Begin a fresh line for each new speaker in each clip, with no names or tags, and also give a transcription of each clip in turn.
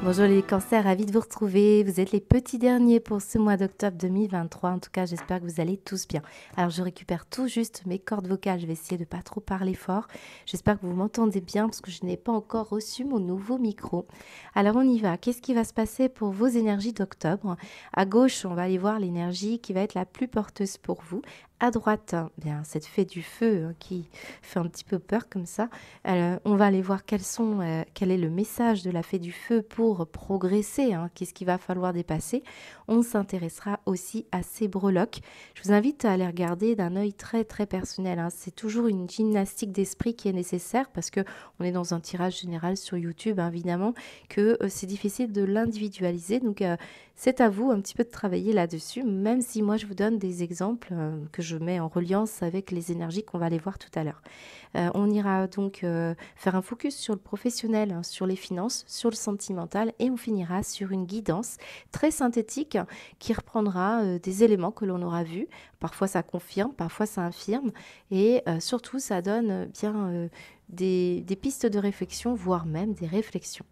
Bonjour les cancers, ravi de vous retrouver. Vous êtes les petits derniers pour ce mois d'octobre 2023. En tout cas, j'espère que vous allez tous bien. Alors, je récupère tout juste mes cordes vocales. Je vais essayer de pas trop parler fort. J'espère que vous m'entendez bien parce que je n'ai pas encore reçu mon nouveau micro. Alors, on y va. Qu'est-ce qui va se passer pour vos énergies d'octobre? À gauche, on va aller voir l'énergie qui va être la plus porteuse pour vous. À droite, bien, cette fée du feu qui fait un petit peu peur comme ça. On va aller voir quel est le message de la fée du feu pour progresser, qu'est-ce qu'il va falloir dépasser. On s'intéressera aussi à ces breloques. Je vous invite à les regarder d'un œil très très personnel. C'est toujours une gymnastique d'esprit qui est nécessaire parce que on est dans un tirage général sur YouTube, évidemment, que c'est difficile de l'individualiser. Donc c'est à vous un petit peu de travailler là-dessus, même si moi je vous donne des exemples que je mets en reliance avec les énergies qu'on va aller voir tout à l'heure. On ira donc faire un focus sur le professionnel, sur les finances, sur le sentimental et on finira sur une guidance très synthétique qui reprendra des éléments que l'on aura vus. Parfois ça confirme, parfois ça infirme et surtout ça donne bien des pistes de réflexion, voire même des réflexions.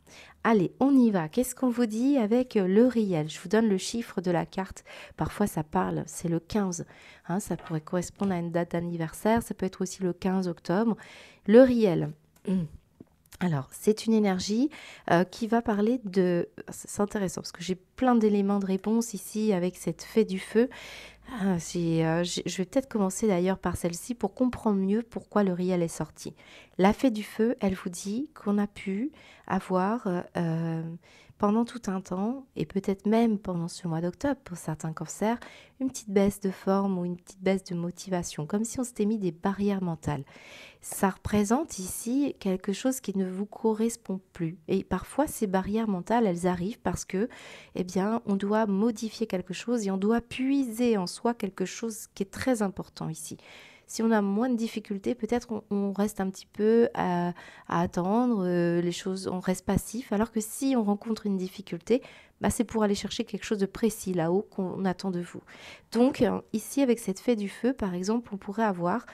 Allez, on y va. Qu'est-ce qu'on vous dit avec le réel? Je vous donne le chiffre de la carte. Parfois, ça parle, c'est le 15. Ça pourrait correspondre à une date d'anniversaire. Ça peut être aussi le 15 octobre. Le réel. Alors, c'est une énergie qui va parler de... C'est intéressant parce que j'ai plein d'éléments de réponse ici avec cette fée du feu. Je vais peut-être commencer d'ailleurs par celle-ci pour comprendre mieux pourquoi le réel est sorti. La fée du feu, elle vous dit qu'on a pu avoir pendant tout un temps, et peut-être même pendant ce mois d'octobre pour certains cancers, une petite baisse de forme ou une petite baisse de motivation, comme si on s'était mis des barrières mentales. Ça représente ici quelque chose qui ne vous correspond plus. Et parfois, ces barrières mentales, elles arrivent parce que, eh bien, on doit modifier quelque chose et on doit puiser en soi quelque chose qui est très important ici. Si on a moins de difficultés, peut-être on reste un petit peu à attendre les choses, on reste passif, alors que si on rencontre une difficulté, c'est pour aller chercher quelque chose de précis là-haut qu'on attend de vous. Donc ici, avec cette fée du feu, par exemple, on pourrait avoir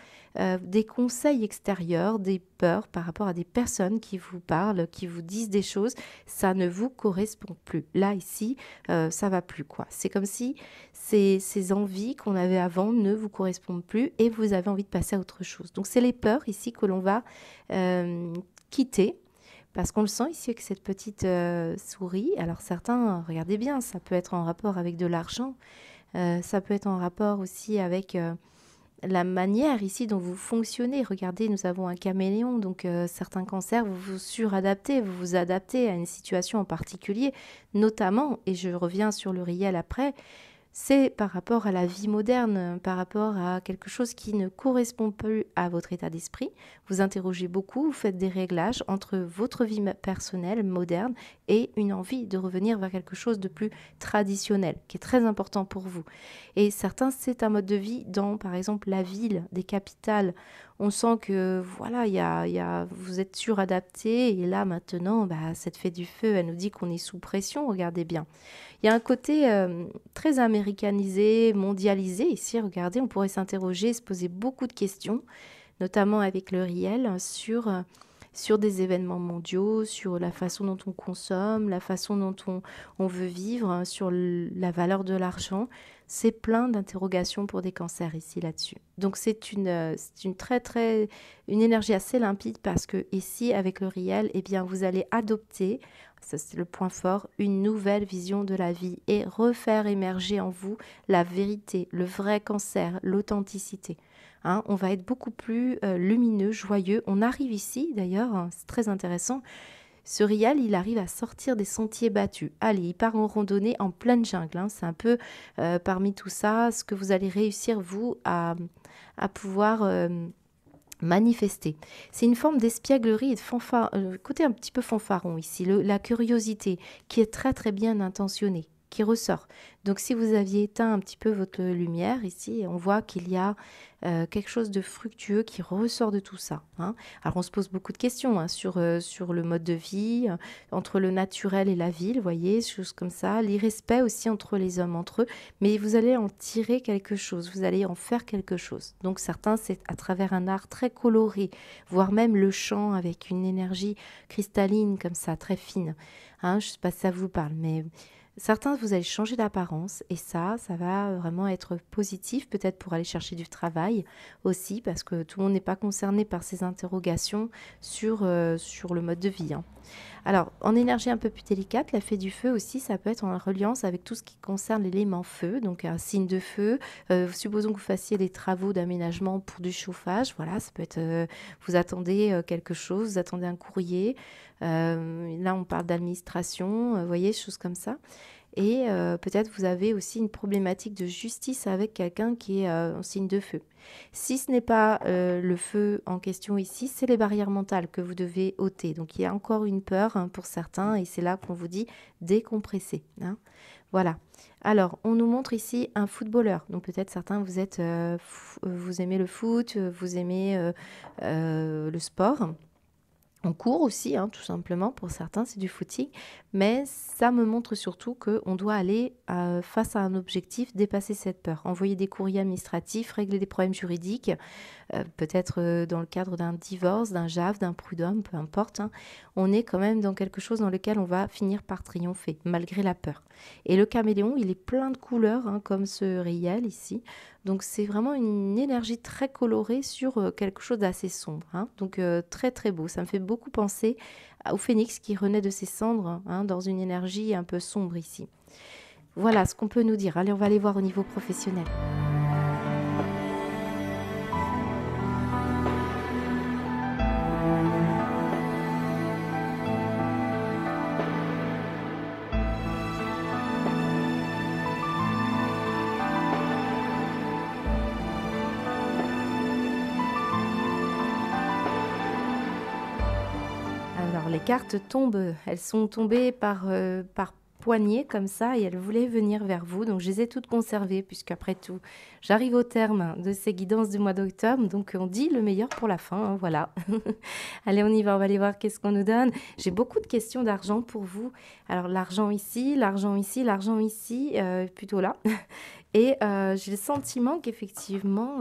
des conseils extérieurs, des peurs par rapport à des personnes qui vous parlent, qui vous disent des choses, ça ne vous correspond plus. Là, ici, ça va plus, quoi. C'est comme si ces envies qu'on avait avant ne vous correspondent plus et vous avez envie de passer à autre chose. Donc, c'est les peurs ici que l'on va quitter. Parce qu'on le sent ici avec cette petite souris. Alors certains, regardez bien, ça peut être en rapport avec de l'argent. Ça peut être en rapport aussi avec la manière ici dont vous fonctionnez. Regardez, nous avons un caméléon. Donc certains cancers, vous vous suradaptez, vous vous adaptez à une situation en particulier. Notamment, et je reviens sur le réel après, c'est par rapport à la vie moderne, par rapport à quelque chose qui ne correspond plus à votre état d'esprit. Vous interrogez beaucoup, vous faites des réglages entre votre vie personnelle, moderne, et une envie de revenir vers quelque chose de plus traditionnel, qui est très important pour vous. Et certains, c'est un mode de vie dans, par exemple, la ville, des capitales. On sent que, voilà, vous êtes suradapté, et là, maintenant, cette fée du feu, elle nous dit qu'on est sous pression, regardez bien. Il y a un côté très américanisé, mondialisé. Ici, regardez, on pourrait s'interroger, se poser beaucoup de questions, notamment avec le réel, sur des événements mondiaux, sur la façon dont on consomme, la façon dont on veut vivre, sur la valeur de l'argent. C'est plein d'interrogations pour des cancers ici là-dessus. Donc c'est une énergie assez limpide parce que ici avec le réel, eh bien vous allez adopter, ça c'est le point fort, une nouvelle vision de la vie et refaire émerger en vous la vérité, le vrai cancer, l'authenticité. On va être beaucoup plus lumineux, joyeux. On arrive ici, d'ailleurs, c'est très intéressant, ce réel, il arrive à sortir des sentiers battus. Allez, il part en randonnée en pleine jungle. C'est un peu parmi tout ça, ce que vous allez réussir, vous, à pouvoir manifester. C'est une forme d'espièglerie et de côté un petit peu fanfaron ici, la curiosité qui est très très bien intentionnée. qui ressort. Donc si vous aviez éteint un petit peu votre lumière ici, on voit qu'il y a quelque chose de fructueux qui ressort de tout ça, hein. Alors on se pose beaucoup de questions, hein, sur le mode de vie, entre le naturel et la ville, vous voyez, choses comme ça, l'irrespect aussi entre les hommes, entre eux, mais vous allez en tirer quelque chose, vous allez en faire quelque chose. Donc certains, c'est à travers un art très coloré, voire même le chant avec une énergie cristalline comme ça, très fine, hein. Je ne sais pas si ça vous parle, mais certains, vous allez changer d'apparence et ça va vraiment être positif, peut-être pour aller chercher du travail aussi, parce que tout le monde n'est pas concerné par ces interrogations sur le mode de vie, hein. Alors, en énergie un peu plus délicate, la fée du feu aussi, ça peut être en reliance avec tout ce qui concerne l'élément feu, donc un signe de feu. Supposons que vous fassiez des travaux d'aménagement pour du chauffage, voilà, ça peut être, vous attendez quelque chose, vous attendez un courrier. Là, on parle d'administration, vous voyez, choses comme ça. Et peut-être vous avez aussi une problématique de justice avec quelqu'un qui est en signe de feu. Si ce n'est pas le feu en question ici, c'est les barrières mentales que vous devez ôter. Donc il y a encore une peur, hein, pour certains et c'est là qu'on vous dit décompresser, hein. Voilà. Alors, on nous montre ici un footballeur. Donc peut-être certains, vous aimez le foot, vous aimez le sport. On court aussi, hein, tout simplement, pour certains, c'est du footing, mais ça me montre surtout qu'on doit aller face à un objectif, dépasser cette peur, envoyer des courriers administratifs, régler des problèmes juridiques, peut-être dans le cadre d'un divorce, d'un JAF, d'un prud'homme, peu importe, hein. On est quand même dans quelque chose dans lequel on va finir par triompher, malgré la peur. Et le caméléon, il est plein de couleurs, hein, comme ce réel ici. Donc c'est vraiment une énergie très colorée sur quelque chose d'assez sombre, hein. Donc très très beau. Ça me fait beaucoup penser au phénix qui renaît de ses cendres, hein, dans une énergie un peu sombre ici. Voilà ce qu'on peut nous dire. Allez, on va aller voir au niveau professionnel. Alors les cartes tombent, elles sont tombées par poignées comme ça et elles voulaient venir vers vous. Donc je les ai toutes conservées puisqu'après tout, j'arrive au terme de ces guidances du mois d'octobre. Donc on dit le meilleur pour la fin, hein, voilà. Allez, on y va, on va aller voir qu'est-ce qu'on nous donne. J'ai beaucoup de questions d'argent pour vous. Alors l'argent ici, l'argent ici, l'argent ici, plutôt là. Et j'ai le sentiment qu'effectivement,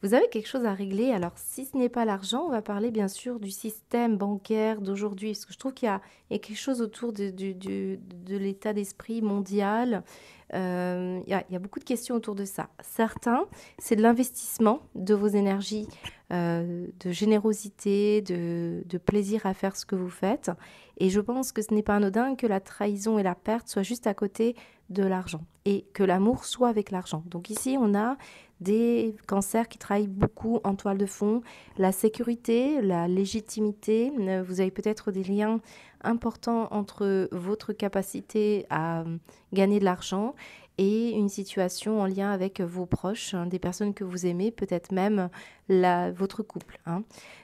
vous avez quelque chose à régler. Alors, si ce n'est pas l'argent, on va parler bien sûr du système bancaire d'aujourd'hui. Parce que je trouve qu'il y a quelque chose autour de l'état d'esprit mondial. Il y a beaucoup de questions autour de ça. Certains, c'est de l'investissement de vos énergies, de générosité, de plaisir à faire ce que vous faites. Et je pense que ce n'est pas anodin que la trahison et la perte soient juste à côté de l'argent et que l'amour soit avec l'argent. Donc ici, on a des cancers qui travaillent beaucoup en toile de fond, la sécurité, la légitimité. Vous avez peut-être des liens importants entre votre capacité à gagner de l'argent et une situation en lien avec vos proches, hein, des personnes que vous aimez, peut-être même votre couple, hein.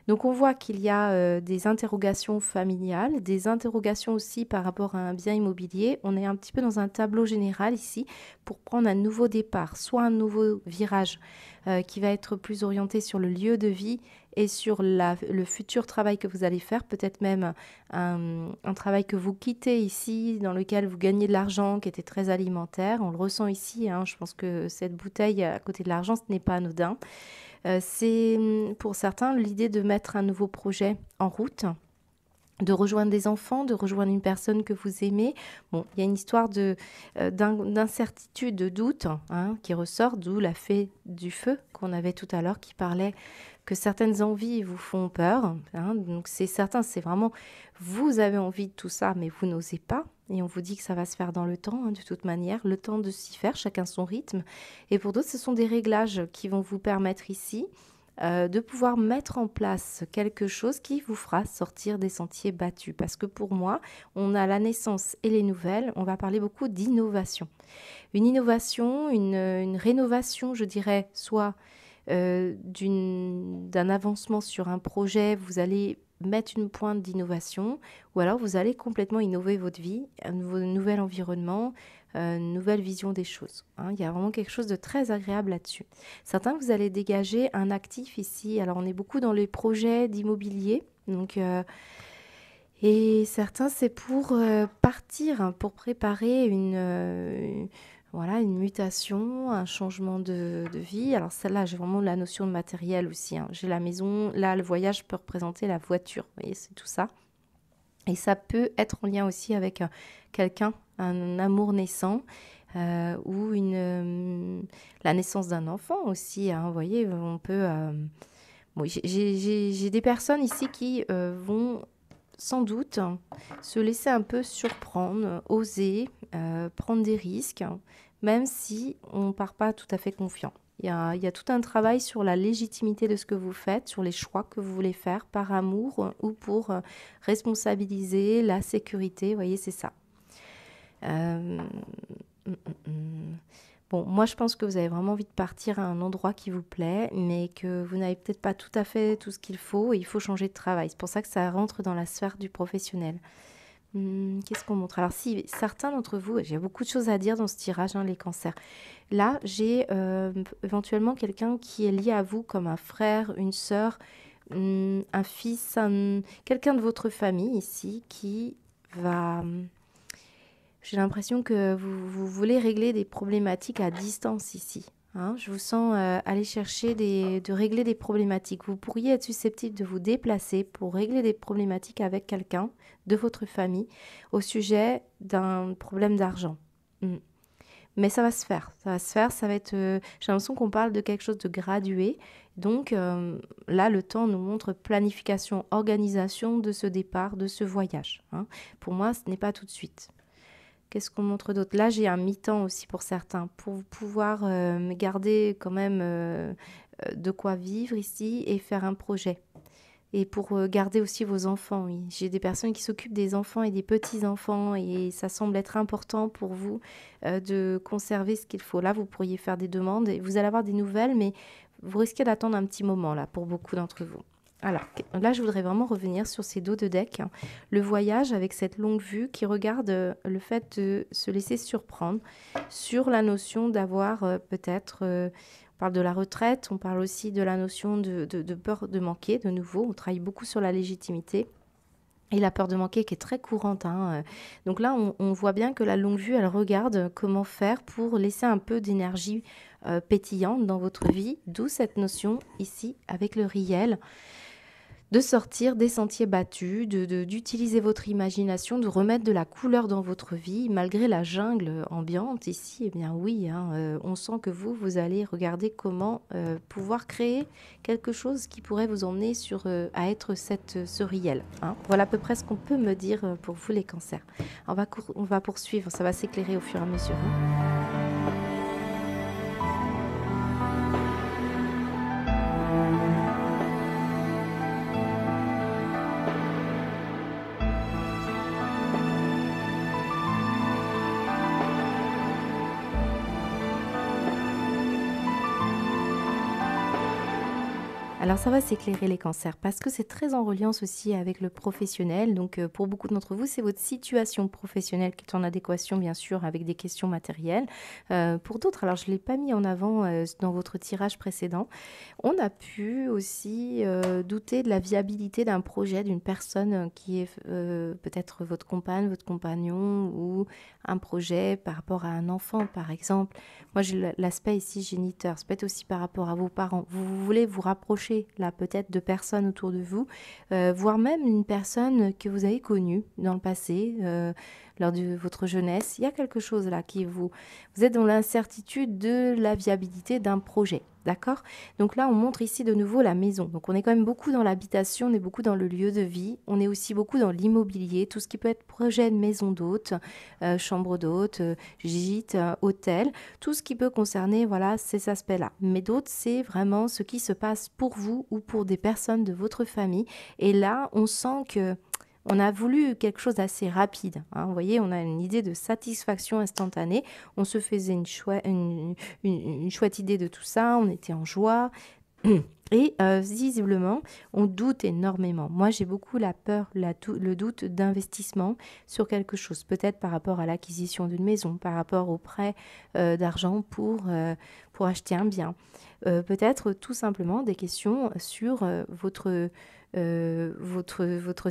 Donc on voit qu'il y a des interrogations familiales, des interrogations aussi par rapport à un bien immobilier. On est un petit peu dans un tableau général ici pour prendre un nouveau départ, soit un nouveau virage qui va être plus orienté sur le lieu de vie et sur le futur travail que vous allez faire, peut-être même un travail que vous quittez ici, dans lequel vous gagnez de l'argent, qui était très alimentaire. On le ressent ici, hein, je pense que cette bouteille à côté de l'argent, ce n'est pas anodin. C'est pour certains l'idée de mettre un nouveau projet en route, de rejoindre des enfants, de rejoindre une personne que vous aimez. Bon, il y a une histoire d'incertitude, de doute, hein, qui ressort, d'où la fée du feu qu'on avait tout à l'heure, qui parlait que certaines envies vous font peur, hein. Donc c'est certain, c'est vraiment, vous avez envie de tout ça, mais vous n'osez pas. Et on vous dit que ça va se faire dans le temps, hein, de toute manière, le temps de s'y faire, chacun son rythme. Et pour d'autres, ce sont des réglages qui vont vous permettre ici de pouvoir mettre en place quelque chose qui vous fera sortir des sentiers battus. Parce que pour moi, on a la naissance et les nouvelles, on va parler beaucoup d'innovation. Une innovation, une rénovation, je dirais, soit d'un avancement sur un projet, vous allez mettre une pointe d'innovation, ou alors vous allez complètement innover votre vie, un nouvel environnement, une nouvelle vision des choses. Hein. Il y a vraiment quelque chose de très agréable là-dessus. Certains, vous allez dégager un actif ici. Alors, on est beaucoup dans les projets d'immobilier. Donc, et certains, c'est pour partir, hein, pour préparer voilà, une mutation, un changement de vie. Alors celle-là, j'ai vraiment la notion de matériel aussi. Hein. J'ai la maison, là, le voyage peut représenter la voiture. Vous voyez, c'est tout ça. Et ça peut être en lien aussi avec quelqu'un, un amour naissant ou la naissance d'un enfant aussi. Hein. Vous voyez, on peut... bon, j'ai des personnes ici qui vont sans doute se laisser un peu surprendre, oser, prendre des risques, même si on ne part pas tout à fait confiant. Il y a tout un travail sur la légitimité de ce que vous faites, sur les choix que vous voulez faire par amour ou pour responsabiliser la sécurité. Vous voyez, c'est ça. Euh, Bon, moi, je pense que vous avez vraiment envie de partir à un endroit qui vous plaît, mais que vous n'avez peut-être pas tout à fait tout ce qu'il faut et il faut changer de travail. C'est pour ça que ça rentre dans la sphère du professionnel. Qu'est-ce qu'on montre? Alors, si certains d'entre vous, j'ai beaucoup de choses à dire dans ce tirage, hein, les cancers. Là, j'ai éventuellement quelqu'un qui est lié à vous comme un frère, une sœur, un fils, quelqu'un de votre famille ici qui va... J'ai l'impression que vous voulez régler des problématiques à distance ici. Hein. Je vous sens aller chercher de régler des problématiques. Vous pourriez être susceptible de vous déplacer pour régler des problématiques avec quelqu'un de votre famille au sujet d'un problème d'argent. Mais ça va se faire, ça va se faire, ça va être... j'ai l'impression qu'on parle de quelque chose de gradué. Donc là, le temps nous montre planification, organisation de ce départ, de ce voyage. Hein. Pour moi, ce n'est pas tout de suite. Qu'est-ce qu'on montre d'autre? Là, j'ai un mi-temps aussi pour certains, pour pouvoir garder quand même de quoi vivre ici et faire un projet. Et pour garder aussi vos enfants, oui. J'ai des personnes qui s'occupent des enfants et des petits-enfants et ça semble être important pour vous de conserver ce qu'il faut. Là, vous pourriez faire des demandes et vous allez avoir des nouvelles, mais vous risquez d'attendre un petit moment là pour beaucoup d'entre vous. Alors là, je voudrais vraiment revenir sur ces dos de deck. Hein. Le voyage avec cette longue vue qui regarde le fait de se laisser surprendre sur la notion d'avoir peut-être... on parle de la retraite, on parle aussi de la notion de peur de manquer, de nouveau. On travaille beaucoup sur la légitimité. Et la peur de manquer qui est très courante. Hein. Donc là, on voit bien que la longue vue, elle regarde comment faire pour laisser un peu d'énergie pétillante dans votre vie. D'où cette notion ici avec le riel. De sortir des sentiers battus, d'utiliser votre imagination, de remettre de la couleur dans votre vie, malgré la jungle ambiante ici. Eh bien oui, hein, on sent que vous allez regarder comment pouvoir créer quelque chose qui pourrait vous emmener à être ce riel. Hein. Voilà à peu près ce qu'on peut me dire pour vous les cancers. On va poursuivre, ça va s'éclairer au fur et à mesure. Hein. Alors ça va s'éclairer les cancers parce que c'est très en reliance aussi avec le professionnel. Donc pour beaucoup d'entre vous, c'est votre situation professionnelle qui est en adéquation bien sûr avec des questions matérielles. Pour d'autres, alors je ne l'ai pas mis en avant dans votre tirage précédent, on a pu aussi douter de la viabilité d'un projet, d'une personne qui est peut-être votre compagne, votre compagnon ou un projet par rapport à un enfant par exemple. Moi j'ai l'aspect ici géniteur, ça peut être aussi par rapport à vos parents. Vous voulez vous rapprocher là peut-être de personnes autour de vous, voire même une personne que vous avez connue dans le passé, lors de votre jeunesse. Il y a quelque chose là qui vous êtes dans l'incertitude de la viabilité d'un projet. D'accord? Donc là, on montre ici de nouveau la maison. Donc on est quand même beaucoup dans l'habitation, on est beaucoup dans le lieu de vie, on est aussi beaucoup dans l'immobilier, tout ce qui peut être projet de maison d'hôte, chambre d'hôte, gîte, hôtel, tout ce qui peut concerner voilà, ces aspects-là. Mais d'autres, c'est vraiment ce qui se passe pour vous ou pour des personnes de votre famille. Et là, on sent que on a voulu quelque chose d'assez rapide. Hein. Vous voyez, on a une idée de satisfaction instantanée. On se faisait une chouette idée de tout ça. On était en joie. Et visiblement, on doute énormément. Moi, j'ai beaucoup la peur, le doute d'investissement sur quelque chose. Peut-être par rapport à l'acquisition d'une maison, par rapport au prêt d'argent pour acheter un bien. Peut-être tout simplement des questions sur votre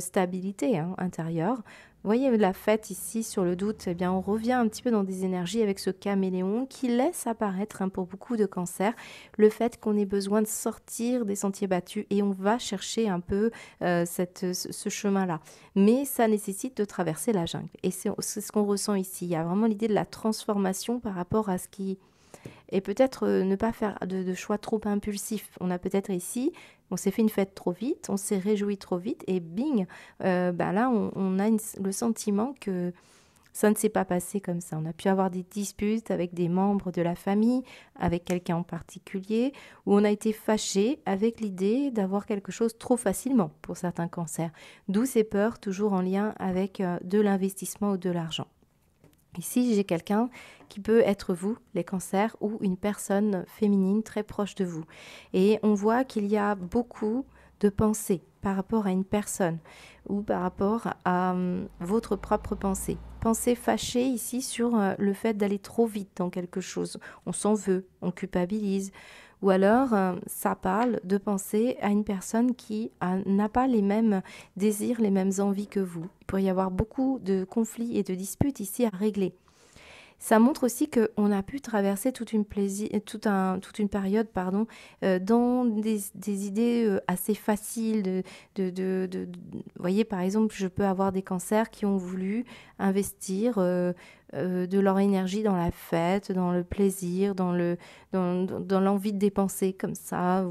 stabilité intérieure. Vous voyez la fête ici sur le doute, eh bien, on revient un petit peu dans des énergies avec ce caméléon qui laisse apparaître pour beaucoup de cancers le fait qu'on ait besoin de sortir des sentiers battus et on va chercher un peu ce chemin-là. Mais ça nécessite de traverser la jungle et c'est ce qu'on ressent ici. Il y a vraiment l'idée de la transformation par rapport à ce qui... Et peut-être ne pas faire de choix trop impulsifs. On a peut-être ici, on s'est fait une fête trop vite, on s'est réjoui trop vite et bing, là on a le sentiment que ça ne s'est pas passé comme ça. On a pu avoir des disputes avec des membres de la famille, avec quelqu'un en particulier, où on a été fâché avec l'idée d'avoir quelque chose trop facilement pour certains cancers. D'où ces peurs toujours en lien avec de l'investissement ou de l'argent. Ici, j'ai quelqu'un qui peut être vous, les cancers, ou une personne féminine très proche de vous. Et on voit qu'il y a beaucoup de pensées par rapport à une personne ou par rapport à votre propre pensée. Pensée fâchée ici sur le fait d'aller trop vite dans quelque chose. On s'en veut, on culpabilise. Ou alors, ça parle de penser à une personne qui n'a pas les mêmes désirs, les mêmes envies que vous. Il pourrait y avoir beaucoup de conflits et de disputes ici à régler. Ça montre aussi qu'on a pu traverser toute une période dans des idées assez faciles. Vous voyez, par exemple, je peux avoir des cancers qui ont voulu investir de leur énergie dans la fête, dans le plaisir, dans l'envie de dépenser comme ça,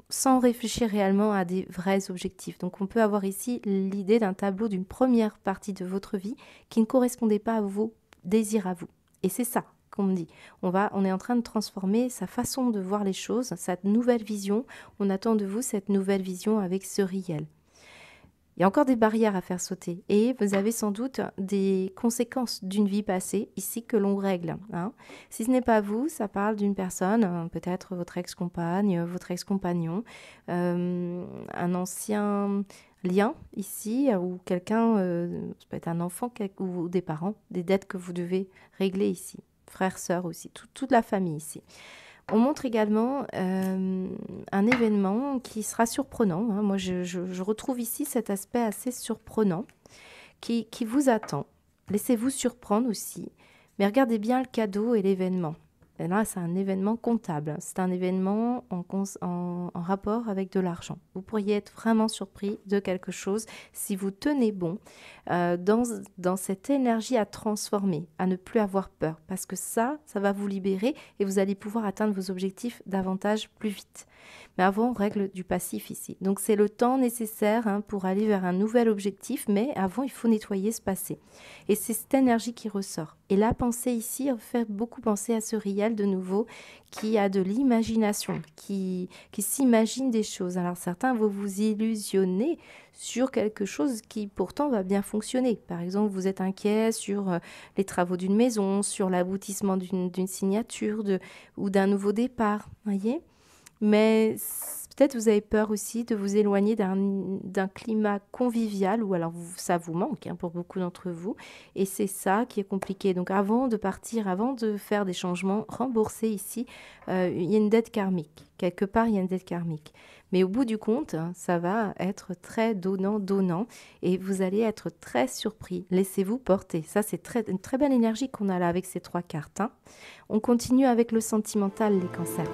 sans réfléchir réellement à des vrais objectifs. Donc on peut avoir ici l'idée d'un tableau d'une première partie de votre vie qui ne correspondait pas à vos désir à vous. Et c'est ça qu'on me dit. On est en train de transformer sa façon de voir les choses, cette nouvelle vision. On attend de vous cette nouvelle vision avec ce réel. Il y a encore des barrières à faire sauter et vous avez sans doute des conséquences d'une vie passée ici que l'on règle. Si ce n'est pas vous, ça parle d'une personne, peut-être votre ex-compagne, votre ex-compagnon, un ancien lien ici ou quelqu'un, ça peut être un enfant ou des parents, des dettes que vous devez régler ici, frères, sœurs aussi, toute la famille ici. On montre également un événement qui sera surprenant. Moi, je retrouve ici cet aspect assez surprenant qui vous attend. Laissez-vous surprendre aussi, mais regardez bien le cadeau et l'événement. Et là, c'est un événement comptable. C'est un événement en rapport avec de l'argent. Vous pourriez être vraiment surpris de quelque chose si vous tenez bon dans cette énergie à transformer, à ne plus avoir peur. Parce que ça va vous libérer et vous allez pouvoir atteindre vos objectifs davantage plus vite. Mais avant, on règle du passif ici. Donc, c'est le temps nécessaire pour aller vers un nouvel objectif. Mais avant, il faut nettoyer ce passé. Et c'est cette énergie qui ressort. Et la pensée ici fait beaucoup penser à ce réel de nouveau qui a de l'imagination, qui s'imagine des choses. Alors certains vont vous illusionner sur quelque chose qui pourtant va bien fonctionner. Par exemple, vous êtes inquiet sur les travaux d'une maison, sur l'aboutissement d'une signature ou d'un nouveau départ, voyez. Mais peut-être vous avez peur aussi de vous éloigner d'un climat convivial ou alors ça vous manque pour beaucoup d'entre vous et c'est ça qui est compliqué. Donc avant de partir, avant de faire des changements, rembourser ici, il y a une dette karmique. Quelque part, il y a une dette karmique. Mais au bout du compte, ça va être très donnant et vous allez être très surpris. Laissez-vous porter. Ça, c'est une très belle énergie qu'on a là avec ces 3 cartes. On continue avec le sentimental, les cancers.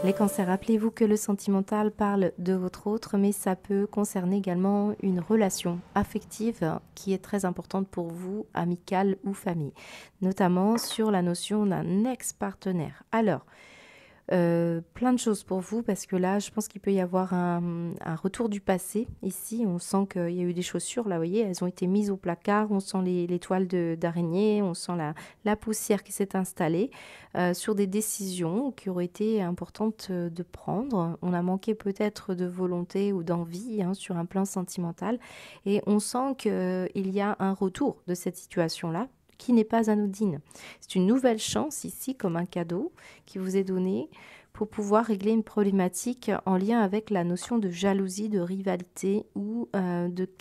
Les cancers, rappelez-vous que le sentimental parle de votre autre, mais ça peut concerner également une relation affective qui est très importante pour vous, amicale ou famille, notamment sur la notion d'un ex-partenaire. Alors, plein de choses pour vous parce que là, je pense qu'il peut y avoir un retour du passé. Ici, on sent qu'il y a eu des chaussures, là, vous voyez, elles ont été mises au placard, on sent les toiles d'araignée, on sent la poussière qui s'est installée sur des décisions qui auraient été importantes de prendre. On a manqué peut-être de volonté ou d'envie hein, sur un plan sentimental et on sent qu'il y a un retour de cette situation-là qui n'est pas anodine. C'est une nouvelle chance ici, comme un cadeau qui vous est donné pour pouvoir régler une problématique en lien avec la notion de jalousie, de rivalité ou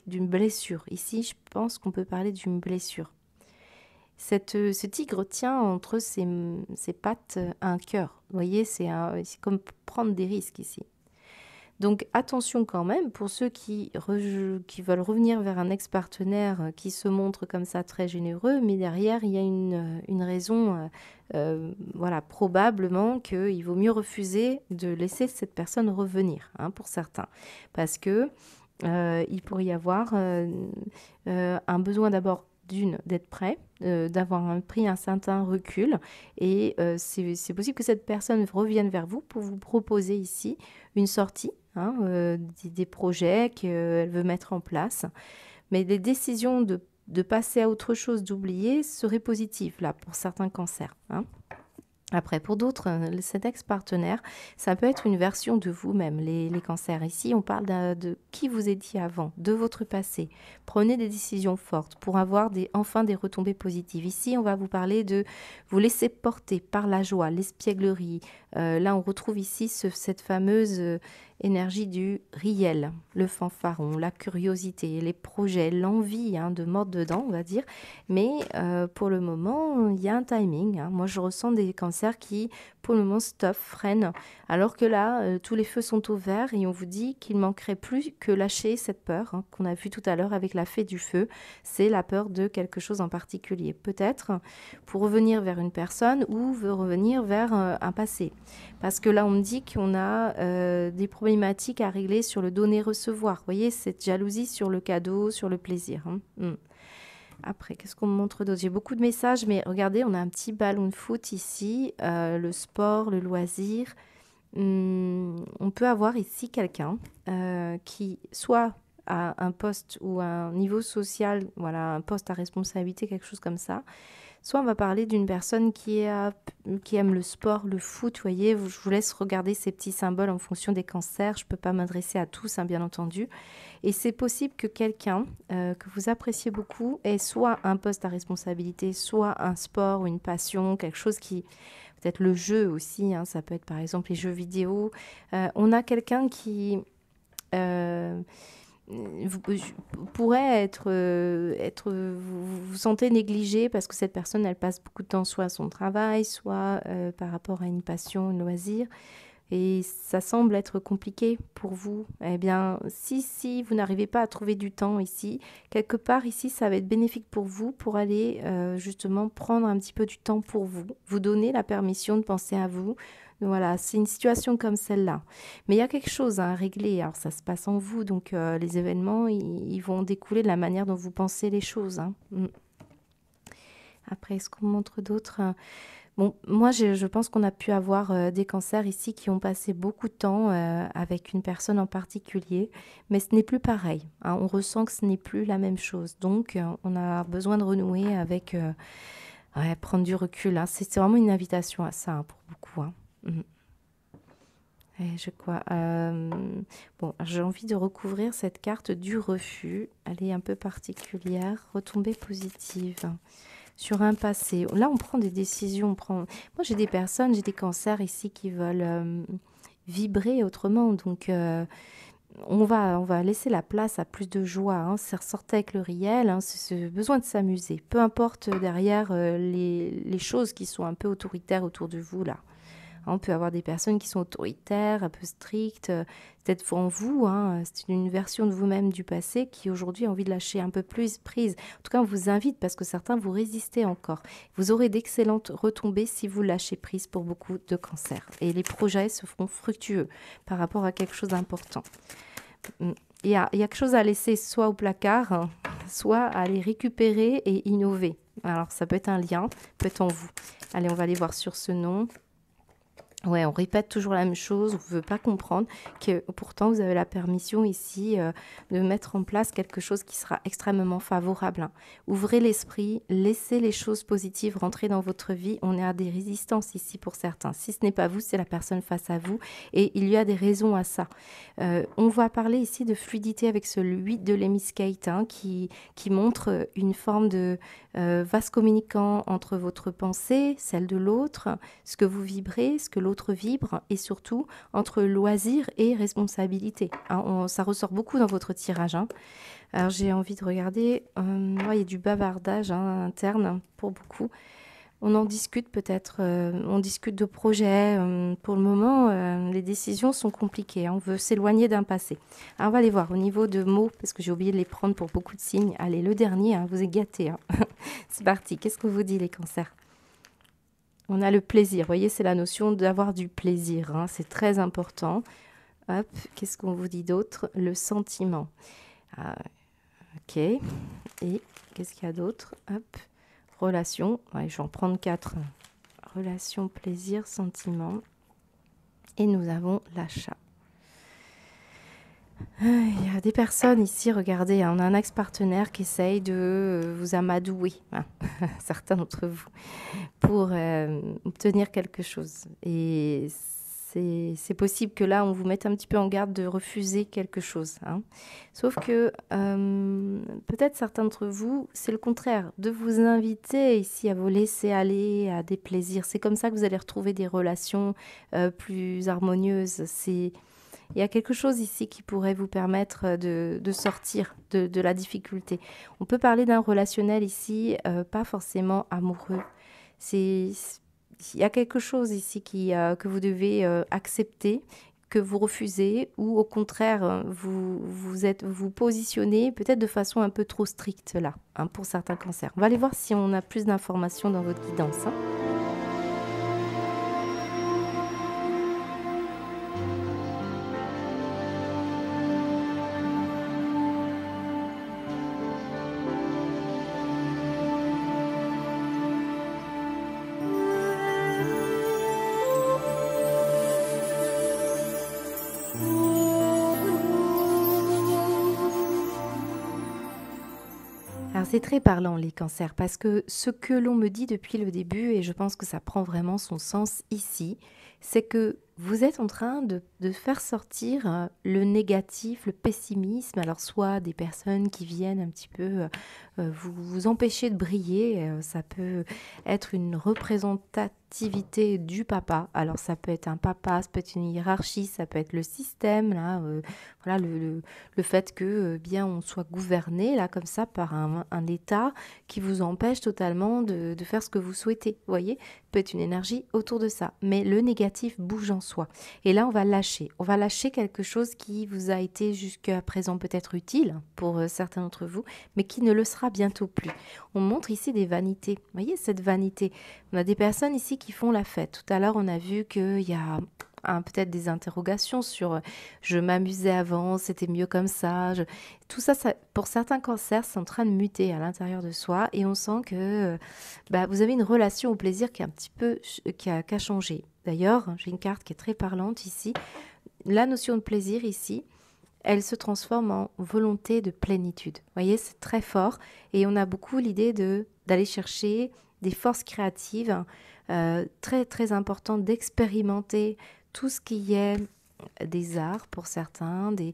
d'une blessure. Ici, je pense qu'on peut parler d'une blessure. Ce tigre tient entre ses pattes un cœur. Vous voyez, c'est comme prendre des risques ici. Donc attention quand même pour ceux qui veulent revenir vers un ex-partenaire qui se montre comme ça très généreux, mais derrière il y a une raison, voilà, probablement qu'il vaut mieux refuser de laisser cette personne revenir, hein, pour certains, parce que il pourrait y avoir un besoin d'abord d'être prêt, d'avoir pris un certain recul et c'est possible que cette personne revienne vers vous pour vous proposer ici une sortie, hein, des projets qu'elle veut mettre en place. Mais les décisions de passer à autre chose, d'oublier, seraient positives là pour certains cancers. Hein. Après, pour d'autres, cet ex-partenaire, ça peut être une version de vous-même, les cancers. Ici, on parle de qui vous étiez avant, de votre passé. Prenez des décisions fortes pour avoir enfin des retombées positives. Ici, on va vous parler de vous laisser porter par la joie, l'espièglerie. Là, on retrouve ici cette fameuse énergie du riel, le fanfaron, la curiosité, les projets, l'envie hein, de mordre dedans, on va dire. Mais pour le moment, il y a un timing. Hein. Moi, je ressens des cancers qui, pour le moment, freinent. Alors que là, tous les feux sont au vert et on vous dit qu'il manquerait plus que lâcher cette peur hein, qu'on a vue tout à l'heure avec la fée du feu. C'est la peur de quelque chose en particulier. Peut-être pour revenir vers une personne ou veut revenir vers un passé. Parce que là, on me dit qu'on a des problématiques à régler sur le donner-recevoir. Vous voyez, cette jalousie sur le cadeau, sur le plaisir. Hein. Après, qu'est-ce qu'on me montre d'autre? J'ai beaucoup de messages, mais regardez, on a un petit ballon de foot ici, le sport, le loisir. On peut avoir ici quelqu'un qui soit a un poste ou un niveau social, voilà, un poste à responsabilité, quelque chose comme ça. Soit on va parler d'une personne qui aime le sport, le foot, vous voyez, je vous laisse regarder ces petits symboles en fonction des cancers, je ne peux pas m'adresser à tous, hein, bien entendu. Et c'est possible que quelqu'un que vous appréciez beaucoup ait soit un poste à responsabilité, soit un sport ou une passion, quelque chose qui... Peut-être le jeu aussi, hein, ça peut être par exemple les jeux vidéo. On a quelqu'un qui... vous pourrait vous vous sentez négligé parce que cette personne, elle passe beaucoup de temps soit à son travail, soit par rapport à une passion, un loisir. Et ça semble être compliqué pour vous. Eh bien, si vous n'arrivez pas à trouver du temps ici, quelque part ici, ça va être bénéfique pour vous pour aller justement prendre un petit peu du temps pour vous, vous donner la permission de penser à vous. Voilà, c'est une situation comme celle-là. Mais il y a quelque chose à régler. Alors, ça se passe en vous, donc les événements, ils vont découler de la manière dont vous pensez les choses. Hein. Après, est-ce qu'on montre d'autres? Bon, moi, je pense qu'on a pu avoir des cancers ici qui ont passé beaucoup de temps avec une personne en particulier, mais ce n'est plus pareil. Hein. On ressent que ce n'est plus la même chose. Donc, on a besoin de renouer avec... prendre du recul. Hein. C'est vraiment une invitation à ça hein, pour beaucoup. Hein. Et bon, j'ai envie de recouvrir cette carte du refus. Elle est un peu particulière. Retombée positive sur un passé. Là, on prend des décisions. Moi, j'ai des personnes, j'ai des cancers ici qui veulent vibrer autrement. Donc, on va laisser la place à plus de joie. Hein. Ça ressortait avec le réel. Hein. C'est besoin de s'amuser. Peu importe derrière les choses qui sont un peu autoritaires autour de vous, là. On peut avoir des personnes qui sont autoritaires, un peu strictes, peut-être en vous, hein, c'est une version de vous-même du passé qui aujourd'hui a envie de lâcher un peu plus prise. En tout cas, on vous invite parce que certains vous résistez encore. Vous aurez d'excellentes retombées si vous lâchez prise pour beaucoup de cancers. Et les projets se feront fructueux par rapport à quelque chose d'important. Il y a quelque chose à laisser soit au placard, hein, soit à les récupérer et innover. Alors, ça peut être un lien, peut être en vous. Allez, on va aller voir sur ce nom. Ouais, on répète toujours la même chose, on ne veut pas comprendre que pourtant vous avez la permission ici de mettre en place quelque chose qui sera extrêmement favorable, hein. Ouvrez l'esprit, laissez les choses positives rentrer dans votre vie. On est à des résistances ici pour certains. Si ce n'est pas vous, c'est la personne face à vous et il y a des raisons à ça. On va parler ici de fluidité avec ce 8 de l'hémiscate, hein, qui montre une forme de vase communicant entre votre pensée, celle de l'autre, ce que vous vibrez, ce que l'autre vibre, et surtout entre loisir et responsabilité, hein. Ça ressort beaucoup dans votre tirage, hein. Alors j'ai envie de regarder, il y a du bavardage, hein, interne pour beaucoup. On en discute peut-être, on discute de projets. Pour le moment, les décisions sont compliquées, hein. On veut s'éloigner d'un passé. Alors on va aller voir au niveau de mots, parce que j'ai oublié de les prendre pour beaucoup de signes. Allez, le dernier, hein, vous êtes gâtés, hein. C'est parti. Qu'est-ce que vous dit les cancers? On a le plaisir. Vous voyez, c'est la notion d'avoir du plaisir, hein. C'est très important. Hop, qu'est-ce qu'on vous dit d'autre? Le sentiment. Ah, ok. Et qu'est-ce qu'il y a d'autre? Hop. Relation, ouais, je vais en prendre 4. Relation, plaisir, sentiment. Et nous avons l'achat. Il y a des personnes ici, regardez, hein, on a un ex-partenaire qui essaye de vous amadouer, hein, certains d'entre vous, pour obtenir quelque chose. Et c'est possible que là, on vous mette un petit peu en garde de refuser quelque chose, hein. Sauf que peut-être certains d'entre vous, c'est le contraire, de vous inviter ici à vous laisser aller à des plaisirs. C'est comme ça que vous allez retrouver des relations plus harmonieuses. Il y a quelque chose ici qui pourrait vous permettre de sortir de la difficulté. On peut parler d'un relationnel ici, pas forcément amoureux. Il y a quelque chose ici que vous devez accepter, que vous refusez, ou au contraire, vous positionnez peut-être de façon un peu trop stricte là, hein, pour certains cancers. On va aller voir si on a plus d'informations dans votre guidance, hein. Alors c'est très parlant les cancers parce que ce que l'on me dit depuis le début, et je pense que ça prend vraiment son sens ici, c'est que vous êtes en train de faire sortir le négatif, le pessimisme, alors soit des personnes qui viennent un petit peu vous empêcher de briller, ça peut être une représentativité du papa, alors ça peut être un papa, ça peut être une hiérarchie, ça peut être le système, là, voilà, le fait que bien on soit gouverné là comme ça par un état qui vous empêche totalement de faire ce que vous souhaitez, vous voyez, peut être une énergie autour de ça, mais le négatif bouge en soi. Et là, on va lâcher quelque chose qui vous a été jusqu'à présent peut-être utile pour certains d'entre vous, mais qui ne le sera bientôt plus. On montre ici des vanités, vous voyez cette vanité. On a des personnes ici qui font la fête. Tout à l'heure, on a vu qu'il y a peut-être des interrogations sur je m'amusais avant, c'était mieux comme ça. Tout ça, pour certains cancers, c'est en train de muter à l'intérieur de soi et on sent que vous avez une relation au plaisir qui est un petit peu qui a changé. D'ailleurs, j'ai une carte qui est très parlante ici. La notion de plaisir ici, elle se transforme en volonté de plénitude. Vous voyez, c'est très fort et on a beaucoup l'idée d'aller chercher des forces créatives très très importantes, d'expérimenter tout ce qui est des arts pour certains, des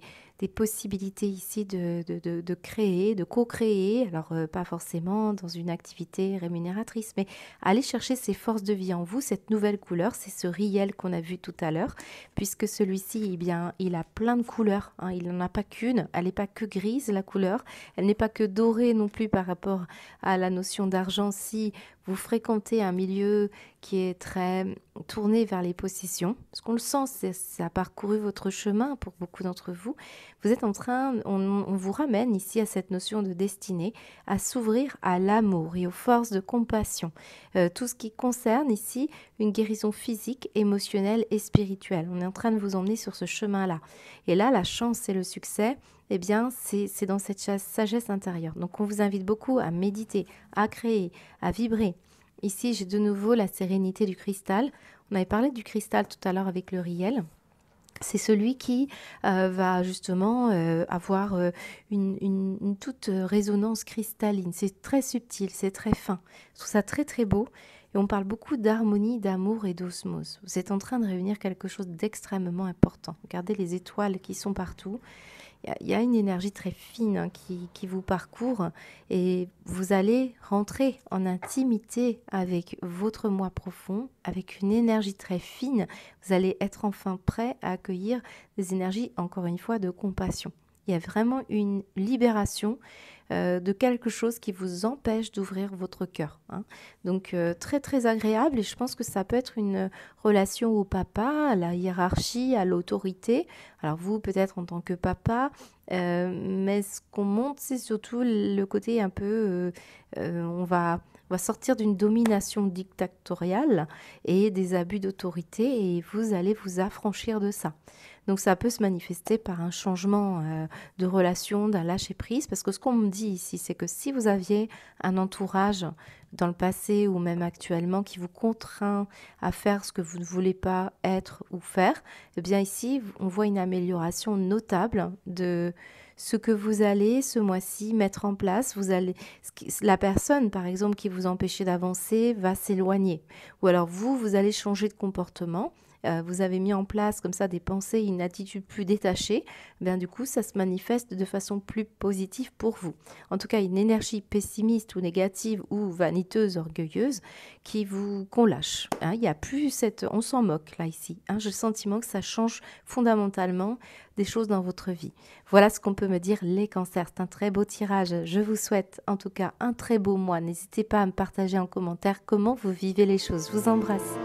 possibilités ici de créer, de co-créer, alors pas forcément dans une activité rémunératrice, mais aller chercher ces forces de vie en vous, cette nouvelle couleur, c'est ce riel qu'on a vu tout à l'heure, puisque celui-ci, eh bien, il a plein de couleurs, hein, il n'en a pas qu'une, elle n'est pas que grise la couleur, elle n'est pas que dorée non plus par rapport à la notion d'argent. Si vous fréquentez un milieu qui est très tourné vers les possessions, parce qu'on le sent, ça a parcouru votre chemin pour beaucoup d'entre vous, vous êtes en train, on vous ramène ici à cette notion de destinée, à s'ouvrir à l'amour et aux forces de compassion. Tout ce qui concerne ici une guérison physique, émotionnelle et spirituelle. On est en train de vous emmener sur ce chemin-là. Et là, la chance et le succès, eh bien, c'est dans cette sagesse intérieure. Donc, on vous invite beaucoup à méditer, à créer, à vibrer. Ici, j'ai de nouveau la sérénité du cristal. On avait parlé du cristal tout à l'heure avec le riel. C'est celui qui va justement avoir une toute résonance cristalline. C'est très subtil, c'est très fin. Je trouve ça très très beau. Et on parle beaucoup d'harmonie, d'amour et d'osmose. Vous êtes en train de réunir quelque chose d'extrêmement important. Regardez les étoiles qui sont partout. Il y a une énergie très fine qui vous parcourt et vous allez rentrer en intimité avec votre moi profond, avec une énergie très fine. Vous allez être enfin prêt à accueillir des énergies, encore une fois, de compassion. Il y a vraiment une libération de quelque chose qui vous empêche d'ouvrir votre cœur. Donc très très agréable et je pense que ça peut être une relation au papa, à la hiérarchie, à l'autorité. Alors vous peut-être en tant que papa, mais ce qu'on montre c'est surtout le côté un peu, on va sortir d'une domination dictatoriale et des abus d'autorité et vous allez vous affranchir de ça. Donc ça peut se manifester par un changement de relation, d'un lâcher-prise, parce que ce qu'on me dit ici, c'est que si vous aviez un entourage dans le passé ou même actuellement qui vous contraint à faire ce que vous ne voulez pas être ou faire, eh bien ici, on voit une amélioration notable de ce que vous allez ce mois-ci mettre en place. La personne, par exemple, qui vous empêchait d'avancer va s'éloigner. Ou alors vous allez changer de comportement. Vous avez mis en place comme ça des pensées, une attitude plus détachée, bien du coup ça se manifeste de façon plus positive pour vous. En tout cas, une énergie pessimiste ou négative ou vaniteuse, orgueilleuse qu'on lâche. Il y a plus on s'en moque là ici. J'ai le sentiment que ça change fondamentalement des choses dans votre vie. Voilà ce qu'on peut me dire les cancers. C'est un très beau tirage. Je vous souhaite en tout cas un très beau mois. N'hésitez pas à me partager en commentaire comment vous vivez les choses. Je vous embrasse.